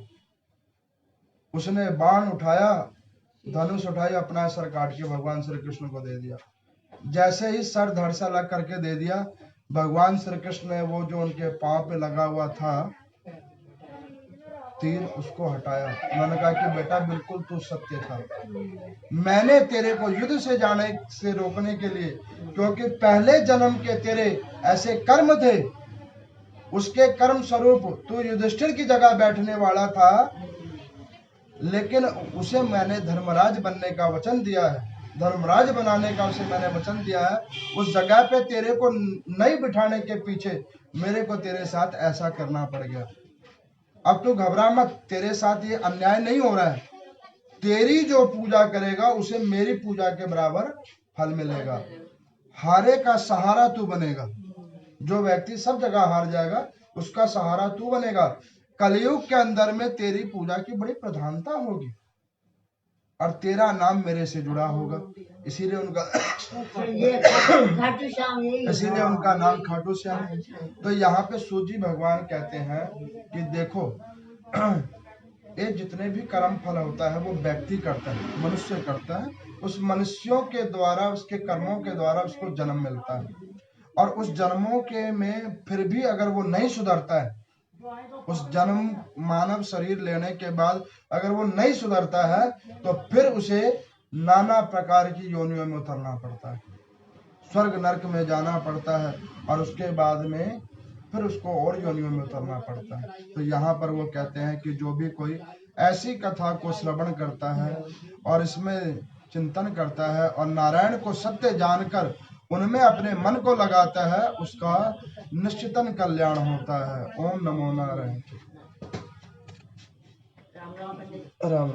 उसने बाण उठाया, धनुष उठाई, अपना सर काट के भगवान श्री कृष्ण को दे दिया। जैसे ही सर धड़ से अलग करके दे दिया, भगवान श्री कृष्ण ने वो जो उनके पांव पे लगा हुआ था तीर, उसको हटाया। उन्होंने कहा कि बेटा बिल्कुल तू सत्य था, मैंने तेरे को युद्ध से जाने से रोकने के लिए, क्योंकि पहले जन्म के तेरे ऐसे कर्म थे, उसके कर्म स्वरूप तू युधिष्ठिर की जगह बैठने वाला था, लेकिन उसे मैंने धर्मराज बनने का वचन दिया है, धर्मराज बनाने का उसे मैंने वचन दिया है। उस जगह पे तेरे को नहीं बिठाने के पीछे मेरे को तेरे साथ ऐसा करना पड़ गया। अब तू घबरा मत, तेरे साथ ये अन्याय नहीं हो रहा है, तेरी जो पूजा करेगा उसे मेरी पूजा के बराबर फल मिलेगा, हारे का सहारा तू बनेगा। जो व्यक्ति सब जगह हार जाएगा उसका सहारा तू बनेगा। कलयुग के अंदर में तेरी पूजा की बड़ी प्रधानता होगी और तेरा नाम मेरे से जुड़ा होगा, इसीलिए उनका नाम खाटू श्याम है। तो यहाँ पे सूजी भगवान कहते हैं कि देखो ये जितने भी कर्म फल होता है वो व्यक्ति करता है, मनुष्य करता है, उस मनुष्यों के द्वारा, उसके कर्मों के द्वारा उसको जन्म मिलता है, और उस जन्मों के में फिर भी अगर वो नहीं सुधरता है, उस जन्म मानव शरीर लेने के बाद अगर वो नहीं सुधरता है तो फिर उसे नाना प्रकार की योनियों में उतरना पड़ता है, स्वर्ग नरक में जाना पड़ता है, और उसके बाद में फिर उसको और योनियों में उतरना पड़ता है। तो यहाँ पर वो कहते हैं कि जो भी कोई ऐसी कथा को श्रवण करता है और इसमें चिंतन करता है और नारायण को सत्य जानकर उनमें अपने मन को लगाता है, उसका निश्चितन कल्याण होता है। ओम नमो नारायण। राम